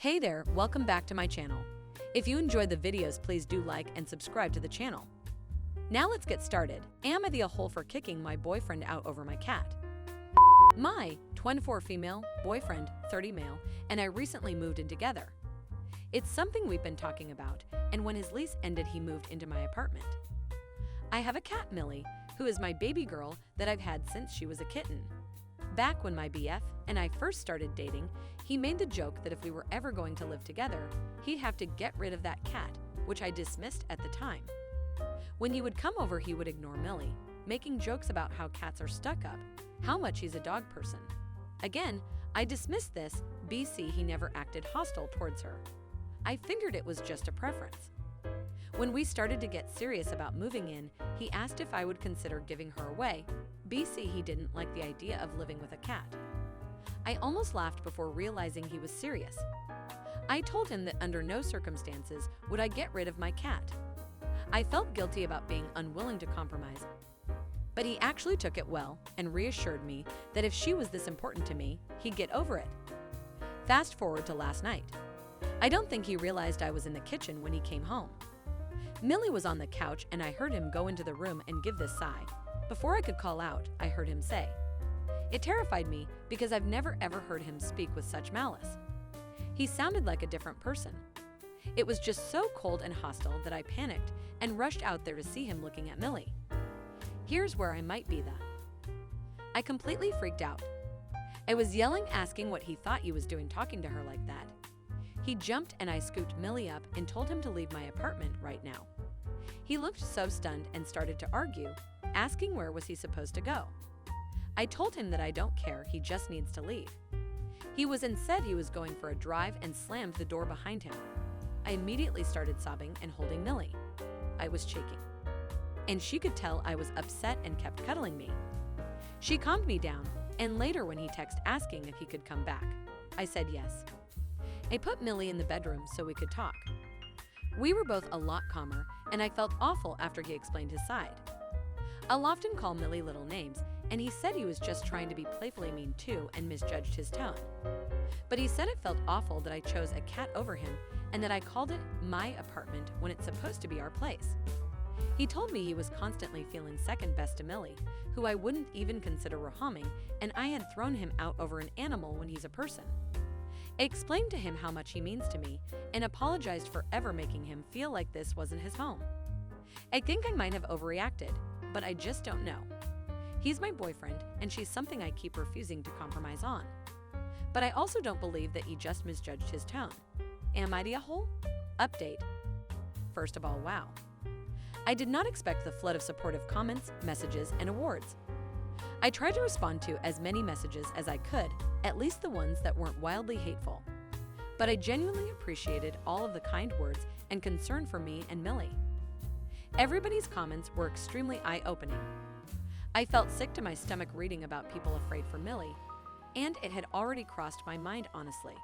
Hey there, welcome back to my channel. If you enjoyed the videos, please do like and subscribe to the channel. Now let's get started. Am I the a-hole for kicking my boyfriend out over my cat? My 24 female, boyfriend 30 male, and I recently moved in together. It's something we've been talking about, and when his lease ended he moved into my apartment. I have a cat, Millie, who is my baby girl that I've had since she was a kitten. Back when my BF and I first started dating, he made the joke that if we were ever going to live together, he'd have to get rid of that cat, which I dismissed at the time. When he would come over, he would ignore Millie, making jokes about how cats are stuck up, how much he's a dog person. Again, I dismissed this, BC he never acted hostile towards her. I figured it was just a preference. When we started to get serious about moving in, he asked if I would consider giving her away. BC he didn't like the idea of living with a cat. I almost laughed before realizing he was serious. I told him that under no circumstances would I get rid of my cat. I felt guilty about being unwilling to compromise, but he actually took it well and reassured me that if she was this important to me, he'd get over it. Fast forward to last night. I don't think he realized I was in the kitchen when he came home. Millie was on the couch and I heard him go into the room and give this sigh. Before I could call out, I heard him say. It terrified me because I've never ever heard him speak with such malice. He sounded like a different person. It was just so cold and hostile that I panicked and rushed out there to see him looking at Millie. Here's where I might be I completely freaked out. I was yelling, asking what he thought he was doing talking to her like that. He jumped and I scooped Millie up and told him to leave my apartment right now. He looked so stunned and started to argue, asking where was he supposed to go. I told him that I don't care, he just needs to leave. He was and said he was going for a drive and slammed the door behind him. I immediately started sobbing and holding Millie. I was shaking, and she could tell I was upset and kept cuddling me. She calmed me down, and later when he texted asking if he could come back, I said yes. I put Millie in the bedroom so we could talk. We were both a lot calmer, and I felt awful after he explained his side. I'll often call Millie little names, and he said he was just trying to be playfully mean too and misjudged his tone. But he said it felt awful that I chose a cat over him and that I called it my apartment when it's supposed to be our place. He told me he was constantly feeling second best to Millie, who I wouldn't even consider reharming, and I had thrown him out over an animal when he's a person. I explained to him how much he means to me and apologized for ever making him feel like this wasn't his home. I think I might have overreacted, but I just don't know. He's my boyfriend, and she's something I keep refusing to compromise on. But I also don't believe that he just misjudged his tone. Am I the a-hole? Update. First of all, wow. I did not expect the flood of supportive comments, messages, and awards. I tried to respond to as many messages as I could, at least the ones that weren't wildly hateful. But I genuinely appreciated all of the kind words and concern for me and Millie. Everybody's comments were extremely eye-opening. I felt sick to my stomach reading about people afraid for Millie, and it had already crossed my mind honestly.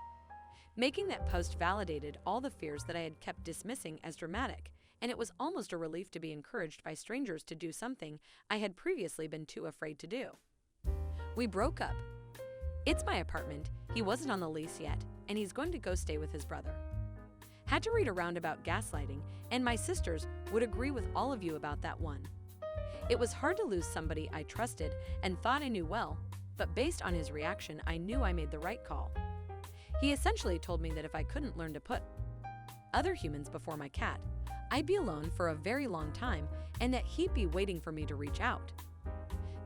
Making that post validated all the fears that I had kept dismissing as dramatic, and it was almost a relief to be encouraged by strangers to do something I had previously been too afraid to do. We broke up. It's my apartment, he wasn't on the lease yet, and he's going to go stay with his brother. Had to read around about gaslighting, and my sisters would agree with all of you about that one. It was hard to lose somebody I trusted and thought I knew well, but based on his reaction, I knew I made the right call. He essentially told me that if I couldn't learn to put other humans before my cat, I'd be alone for a very long time and that he'd be waiting for me to reach out.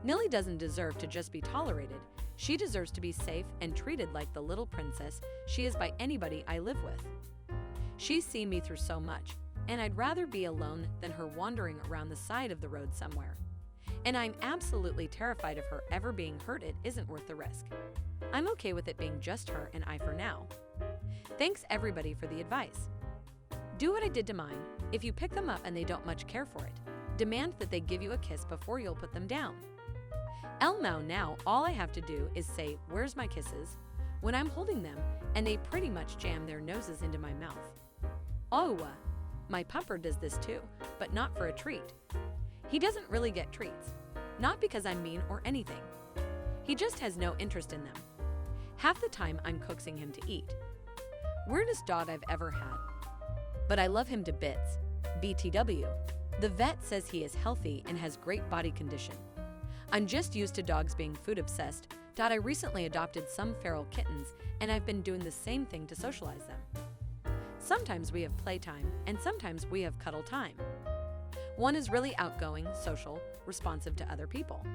Millie doesn't deserve to just be tolerated. She deserves to be safe and treated like the little princess she is by anybody I live with. She's seen me through so much, and I'd rather be alone than her wandering around the side of the road somewhere. And I'm absolutely terrified of her ever being hurt. It isn't worth the risk. I'm okay with it being just her and I for now. Thanks everybody for the advice. Do what I did to mine. If you pick them up and they don't much care for it, demand that they give you a kiss before you'll put them down. Now all I have to do is say, "Where's my kisses?" when I'm holding them, and they pretty much jam their noses into my mouth. Oh, my pupper does this too, but not for a treat. He doesn't really get treats, not because I'm mean or anything. He just has no interest in them. Half the time I'm coaxing him to eat. Weirdest dog I've ever had. But I love him to bits. BTW. The vet says he is healthy and has great body condition. I'm just used to dogs being food obsessed. I recently adopted some feral kittens, and I've been doing the same thing to socialize them. Sometimes we have playtime, and sometimes we have cuddle time. One is really outgoing, social, responsive to other people.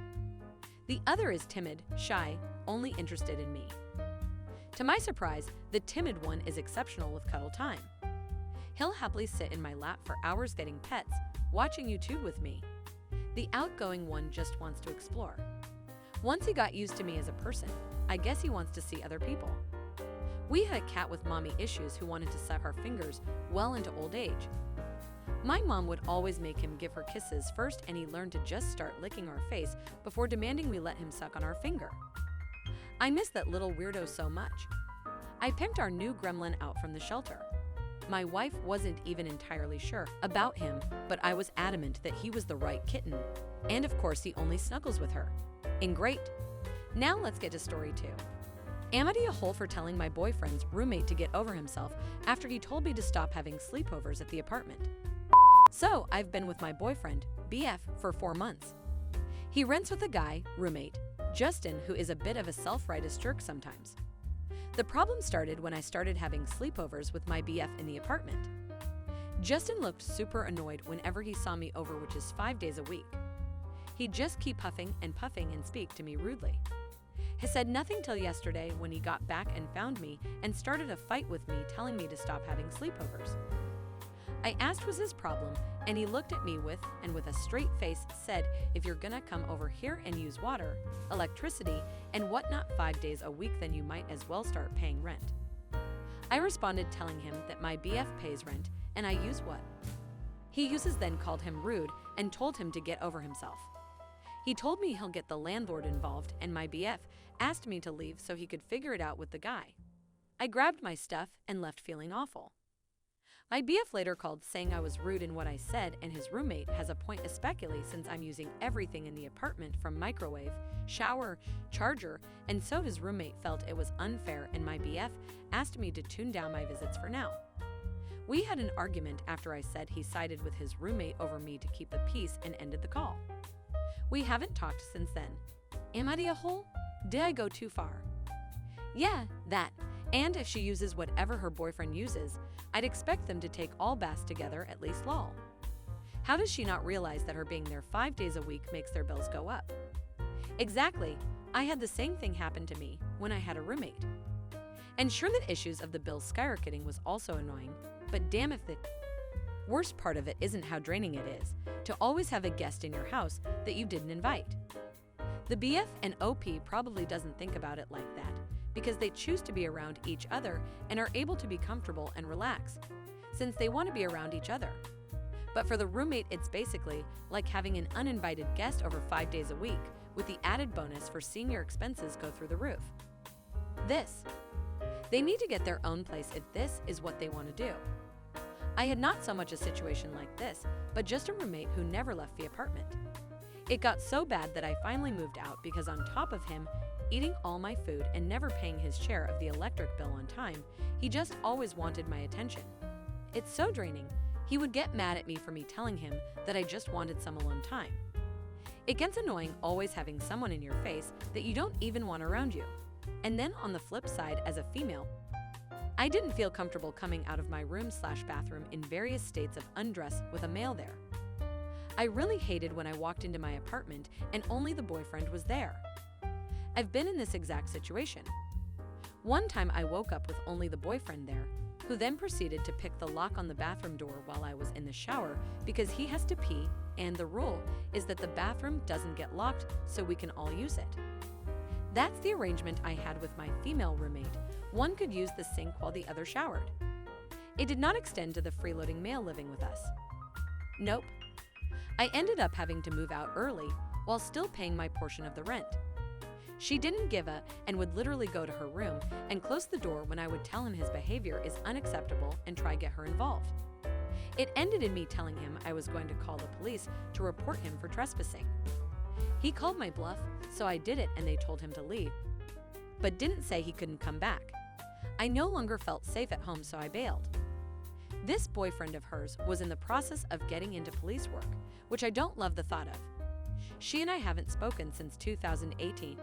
The other is timid, shy, only interested in me. To my surprise, the timid one is exceptional with cuddle time. He'll happily sit in my lap for hours getting pets, watching YouTube with me. The outgoing one just wants to explore. Once he got used to me as a person, I guess he wants to see other people. We had a cat with mommy issues who wanted to suck our fingers well into old age. My mom would always make him give her kisses first, and he learned to just start licking our face before demanding we let him suck on our finger. I miss that little weirdo so much. I picked our new gremlin out from the shelter. My wife wasn't even entirely sure about him, but I was adamant that he was the right kitten. And of course, he only snuggles with her. Great. Now let's get to story 2. Am I a hole for telling my boyfriend's roommate to get over himself after he told me to stop having sleepovers at the apartment? So, I've been with my boyfriend, BF, for 4 months. He rents with a guy, roommate, Justin, who is a bit of a self-righteous jerk sometimes. The problem started when I started having sleepovers with my BF in the apartment. Justin looked super annoyed whenever he saw me over, which is 5 days a week. He'd just keep puffing and speak to me rudely. He said nothing till yesterday when he got back and found me and started a fight with me, telling me to stop having sleepovers. I asked what was his problem, and he looked at me with a straight face said, "If you're gonna come over here and use water, electricity, and whatnot 5 days a week, then you might as well start paying rent." I responded telling him that my BF pays rent and I use what he uses, then called him rude and told him to get over himself. He told me he'll get the landlord involved, and my BF asked me to leave so he could figure it out with the guy. I grabbed my stuff and left feeling awful. My BF later called saying I was rude in what I said, and his roommate has a point, especially since I'm using everything in the apartment from microwave, shower, charger, and so his roommate felt it was unfair, and my BF asked me to tune down my visits for now. We had an argument after I said he sided with his roommate over me to keep the peace and ended the call. We haven't talked since then. Am I a hole? Did I go too far? Yeah, that. And if she uses whatever her boyfriend uses, I'd expect them to take all baths together, at least lol. How does she not realize that her being there 5 days a week makes their bills go up? Exactly. I had the same thing happen to me when I had a roommate. And sure, that issues of the bills skyrocketing was also annoying, but damn if the worst part of it isn't how draining it is to always have a guest in your house that you didn't invite. The BF and OP probably doesn't think about it like that because they choose to be around each other and are able to be comfortable and relax since they want to be around each other. But for the roommate, it's basically like having an uninvited guest over 5 days a week with the added bonus for seeing your expenses go through the roof. They need to get their own place if this is what they want to do. I had not so much a situation like this, but just a roommate who never left the apartment. It got so bad that I finally moved out because on top of him eating all my food and never paying his share of the electric bill on time, he just always wanted my attention. It's so draining. He would get mad at me for me telling him that I just wanted some alone time. It gets annoying always having someone in your face that you don't even want around you. And then on the flip side, as a female, I didn't feel comfortable coming out of my room/bathroom in various states of undress with a male there. I really hated when I walked into my apartment and only the boyfriend was there. I've been in this exact situation. One time I woke up with only the boyfriend there, who then proceeded to pick the lock on the bathroom door while I was in the shower because he has to pee, and the rule is that the bathroom doesn't get locked so we can all use it. That's the arrangement I had with my female roommate. One could use the sink while the other showered. It did not extend to the freeloading male living with us. Nope. I ended up having to move out early while still paying my portion of the rent. She didn't give a and would literally go to her room and close the door when I would tell him his behavior is unacceptable and try get her involved. It ended in me telling him I was going to call the police to report him for trespassing. He called my bluff, so I did it and they told him to leave, but didn't say he couldn't come back. I no longer felt safe at home, so I bailed. This boyfriend of hers was in the process of getting into police work, which I don't love the thought of. She and I haven't spoken since 2018.